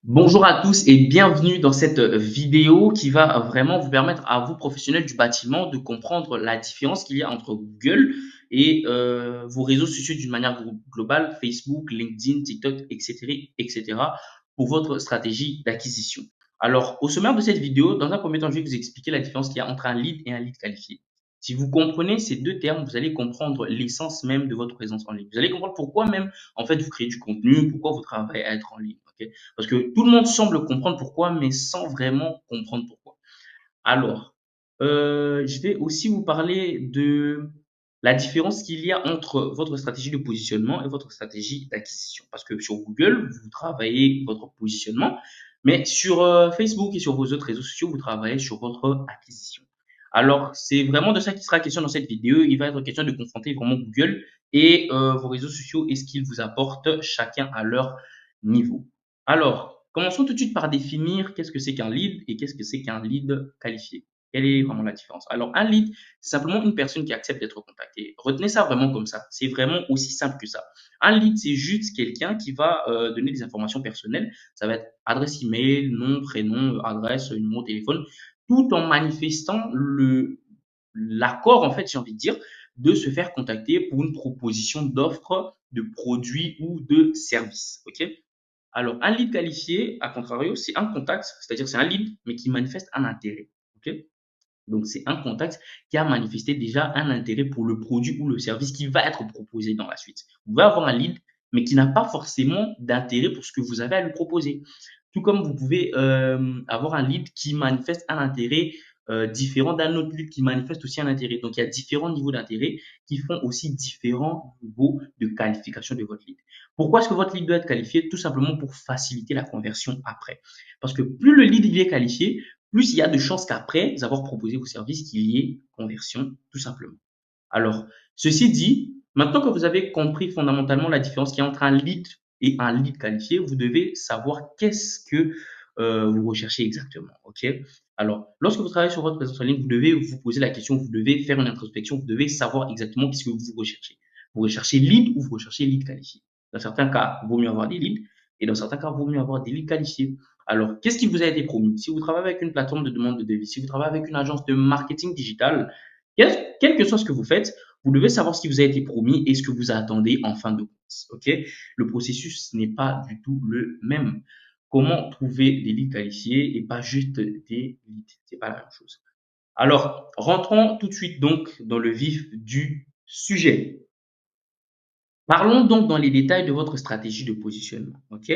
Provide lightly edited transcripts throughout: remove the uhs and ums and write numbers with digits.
Bonjour à tous et bienvenue dans cette vidéo qui va vraiment vous permettre à vous, professionnels du bâtiment, de comprendre la différence qu'il y a entre Google et vos réseaux sociaux d'une manière globale, Facebook, LinkedIn, TikTok, etc., etc., pour votre stratégie d'acquisition. Alors, au sommaire de cette vidéo, dans un premier temps, je vais vous expliquer la différence qu'il y a entre un lead et un lead qualifié. Si vous comprenez ces deux termes, vous allez comprendre l'essence même de votre présence en ligne. Vous allez comprendre pourquoi même, en fait, vous créez du contenu, pourquoi vous travaillez à être en ligne. Ok. Parce que tout le monde semble comprendre pourquoi, mais sans vraiment comprendre pourquoi. Alors, je vais aussi vous parler de la différence qu'il y a entre votre stratégie de positionnement et votre stratégie d'acquisition. Parce que sur Google, vous travaillez votre positionnement, mais sur Facebook et sur vos autres réseaux sociaux, vous travaillez sur votre acquisition. Alors, c'est vraiment de ça qu'il sera question dans cette vidéo. Il va être question de confronter vraiment Google et vos réseaux sociaux et ce qu'ils vous apportent chacun à leur niveau. Alors, commençons tout de suite par définir qu'est-ce que c'est qu'un lead et qu'est-ce que c'est qu'un lead qualifié. Quelle est vraiment la différence? Alors, un lead, c'est simplement une personne qui accepte d'être contactée. Retenez ça vraiment comme ça. C'est vraiment aussi simple que ça. Un lead, c'est juste quelqu'un qui va donner des informations personnelles. Ça va être adresse email, nom, prénom, adresse, numéro de téléphone, tout en manifestant l'accord, en fait, j'ai envie de dire, de se faire contacter pour une proposition d'offre de produits ou de services. OK? Alors, un lead qualifié, à contrario, c'est un contact, c'est-à-dire c'est un lead, mais qui manifeste un intérêt. OK? Donc, c'est un contact qui a manifesté déjà un intérêt pour le produit ou le service qui va être proposé dans la suite. Vous pouvez avoir un lead, mais qui n'a pas forcément d'intérêt pour ce que vous avez à lui proposer. Tout comme vous pouvez avoir un lead qui manifeste un intérêt différent d'un autre lead qui manifeste aussi un intérêt. Donc, il y a différents niveaux d'intérêt qui font aussi différents niveaux de qualification de votre lead. Pourquoi est-ce que votre lead doit être qualifié? Tout simplement pour faciliter la conversion après. Parce que plus le lead il est qualifié, plus il y a de chances qu'après avoir proposé vos services, qu'il y ait conversion, tout simplement. Alors, ceci dit, maintenant que vous avez compris fondamentalement la différence qu'il y a entre un lead et un lead qualifié, vous devez savoir qu'est-ce que vous recherchez exactement. OK? Alors, lorsque vous travaillez sur votre présence en ligne, vous devez vous poser la question, vous devez faire une introspection, vous devez savoir exactement qu'est-ce que vous recherchez. Vous recherchez lead ou vous recherchez lead qualifié. Dans certains cas, il vaut mieux avoir des leads et dans certains cas, il vaut mieux avoir des leads qualifiés. Alors, qu'est-ce qui vous a été promis? Si vous travaillez avec une plateforme de demande de devis, si vous travaillez avec une agence de marketing digital, quel que soit ce que vous faites, vous devez savoir ce qui vous a été promis et ce que vous attendez en fin de compte. OK? Le processus n'est pas du tout le même. Comment trouver des leads qualifiés et pas juste des leads? C'est pas la même chose. Alors, rentrons tout de suite donc dans le vif du sujet. Parlons donc dans les détails de votre stratégie de positionnement. OK?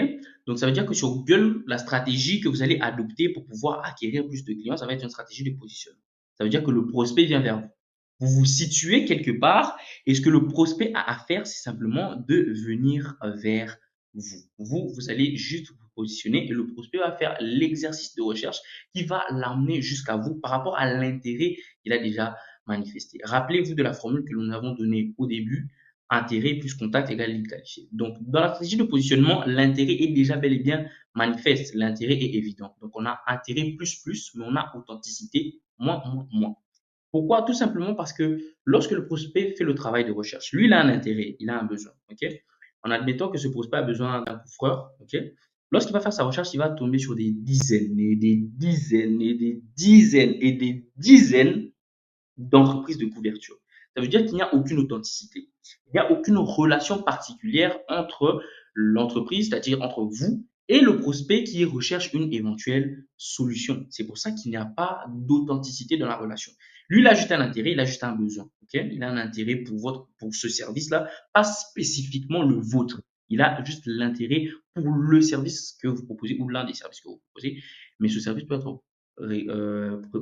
Donc, ça veut dire que sur Google, la stratégie que vous allez adopter pour pouvoir acquérir plus de clients, ça va être une stratégie de positionnement. Ça veut dire que le prospect vient vers vous. Vous vous situez quelque part et ce que le prospect a à faire, c'est simplement de venir vers vous. Vous allez juste vous positionner et le prospect va faire l'exercice de recherche qui va l'amener jusqu'à vous par rapport à l'intérêt qu'il a déjà manifesté. Rappelez-vous de la formule que nous avons donnée au début, intérêt plus contact égale lead qualifié. Donc, dans la stratégie de positionnement, l'intérêt est déjà bel et bien manifeste. L'intérêt est évident. Donc, on a intérêt plus, mais on a authenticité moins. Pourquoi? Tout simplement parce que lorsque le prospect fait le travail de recherche, lui, il a un intérêt, il a un besoin. OK? En admettant que ce prospect a besoin d'un couvreur, OK? Lorsqu'il va faire sa recherche, il va tomber sur des dizaines et des dizaines et des dizaines et des dizaines d'entreprise de couverture. Ça veut dire qu'il n'y a aucune authenticité. Il n'y a aucune relation particulière entre l'entreprise, c'est-à-dire entre vous et le prospect qui recherche une éventuelle solution. C'est pour ça qu'il n'y a pas d'authenticité dans la relation. Lui, il a juste un intérêt, il a juste un besoin. Okay? Il a un intérêt pour ce service-là, pas spécifiquement le vôtre. Il a juste l'intérêt pour le service que vous proposez ou l'un des services que vous proposez. Mais ce service peut être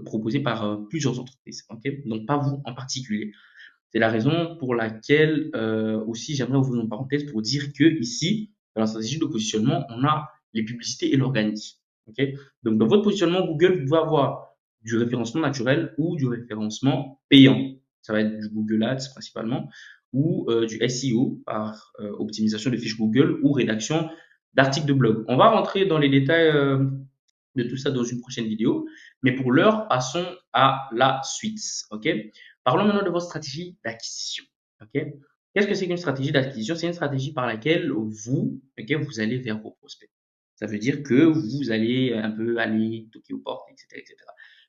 proposé par plusieurs entreprises, ok? Donc pas vous en particulier. C'est la raison pour laquelle aussi j'aimerais ouvrir une parenthèse pour dire que ici, dans la stratégie de positionnement, on a les publicités et l'organisme. Ok. Donc dans votre positionnement Google, vous pouvez avoir du référencement naturel ou du référencement payant. Ça va être du Google Ads principalement ou du SEO par optimisation de fiches Google ou rédaction d'articles de blog. On va rentrer dans les détails de tout ça dans une prochaine vidéo. Mais pour l'heure, passons à la suite. OK? Parlons maintenant de votre stratégie d'acquisition. OK? Qu'est-ce que c'est qu'une stratégie d'acquisition? C'est une stratégie par laquelle vous, OK, vous allez vers vos prospects. Ça veut dire que vous allez un peu aller toquer aux portes, etc., etc.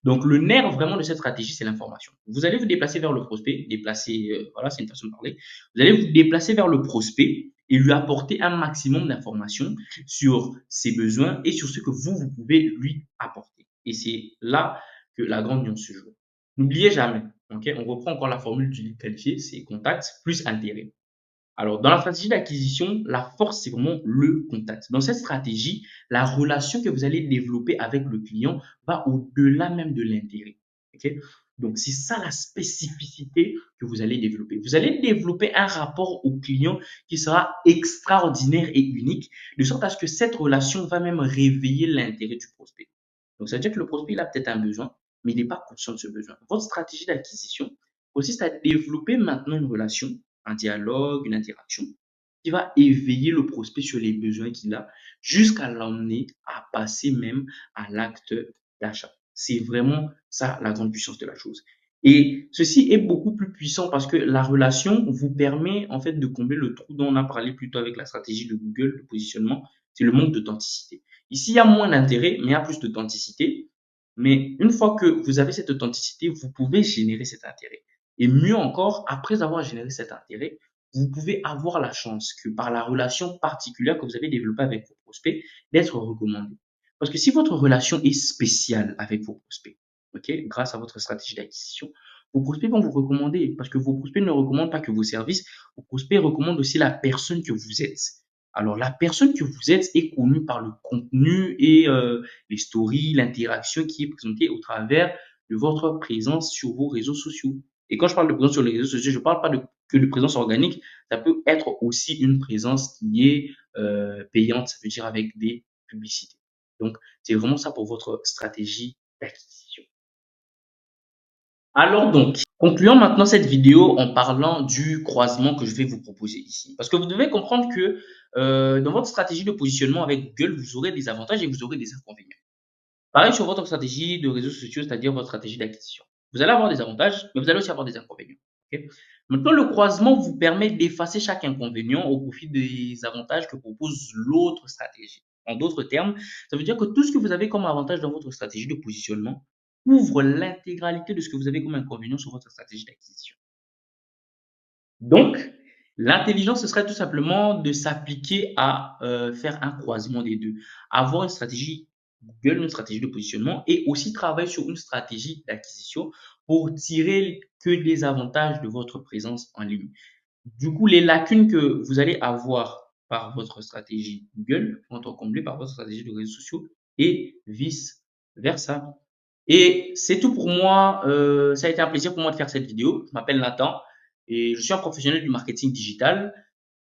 Donc, le nerf vraiment de cette stratégie, c'est l'information. Vous allez vous déplacer vers le prospect, déplacer, voilà, c'est une façon de parler. Vous allez vous déplacer vers le prospect et lui apporter un maximum d'informations sur ses besoins et sur ce que vous pouvez lui apporter. Et c'est là que la grande nuance se joue. N'oubliez jamais, ok, on reprend encore la formule du lead qualifié, c'est contact plus intérêt. Alors, dans la stratégie d'acquisition, la force, c'est vraiment le contact. Dans cette stratégie, la relation que vous allez développer avec le client va au-delà même de l'intérêt. Ok. Donc, c'est ça la spécificité que vous allez développer. Vous allez développer un rapport au client qui sera extraordinaire et unique, de sorte à ce que cette relation va même réveiller l'intérêt du prospect. Donc, ça veut dire que le prospect, il a peut-être un besoin, mais il n'est pas conscient de ce besoin. Votre stratégie d'acquisition consiste à développer maintenant une relation, un dialogue, une interaction qui va éveiller le prospect sur les besoins qu'il a jusqu'à l'emmener à passer même à l'acte d'achat. C'est vraiment ça la grande puissance de la chose. Et ceci est beaucoup plus puissant parce que la relation vous permet en fait de combler le trou dont on a parlé plus tôt avec la stratégie de Google de positionnement, c'est le manque d'authenticité. Ici, il y a moins d'intérêt, mais il y a plus d'authenticité. Mais une fois que vous avez cette authenticité, vous pouvez générer cet intérêt. Et mieux encore, après avoir généré cet intérêt, vous pouvez avoir la chance que par la relation particulière que vous avez développée avec vos prospects, d'être recommandé. Parce que si votre relation est spéciale avec vos prospects, ok, grâce à votre stratégie d'acquisition, vos prospects vont vous recommander parce que vos prospects ne recommandent pas que vos services, vos prospects recommandent aussi la personne que vous êtes. Alors, la personne que vous êtes est connue par le contenu et les stories, l'interaction qui est présentée au travers de votre présence sur vos réseaux sociaux. Et quand je parle de présence sur les réseaux sociaux, je ne parle pas que de présence organique, ça peut être aussi une présence qui est payante, ça veut dire avec des publicités. Donc, c'est vraiment ça pour votre stratégie d'acquisition. Alors donc, concluons maintenant cette vidéo en parlant du croisement que je vais vous proposer ici. Parce que vous devez comprendre que dans votre stratégie de positionnement avec Google, vous aurez des avantages et vous aurez des inconvénients. Pareil sur votre stratégie de réseaux sociaux, c'est-à-dire votre stratégie d'acquisition. Vous allez avoir des avantages, mais vous allez aussi avoir des inconvénients. Ok. Maintenant, le croisement vous permet d'effacer chaque inconvénient au profit des avantages que propose l'autre stratégie. En d'autres termes, ça veut dire que tout ce que vous avez comme avantage dans votre stratégie de positionnement couvre l'intégralité de ce que vous avez comme inconvénient sur votre stratégie d'acquisition. Donc, l'intelligence, ce serait tout simplement de s'appliquer à faire un croisement des deux. Avoir une stratégie Google, une stratégie de positionnement et aussi travailler sur une stratégie d'acquisition pour tirer que les avantages de votre présence en ligne. Du coup, les lacunes que vous allez avoir par votre stratégie Google vont être comblées par votre stratégie de réseaux sociaux et vice versa. Et c'est tout pour moi. Ça a été un plaisir pour moi de faire cette vidéo. Je m'appelle Nathan et je suis un professionnel du marketing digital.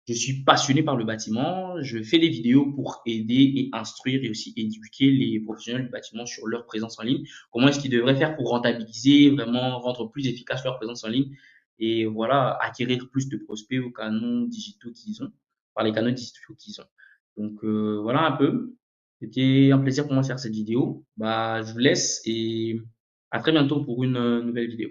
Je suis passionné par le bâtiment. Je fais des vidéos pour aider et instruire et aussi éduquer les professionnels du bâtiment sur leur présence en ligne. Comment est-ce qu'ils devraient faire pour rentabiliser, vraiment rendre plus efficace leur présence en ligne et voilà, acquérir plus de prospects aux canaux digitaux qu'ils ont, par les canaux digitaux qu'ils ont. Donc voilà un peu. C'était un plaisir pour moi de faire cette vidéo. Bah, je vous laisse et à très bientôt pour une nouvelle vidéo.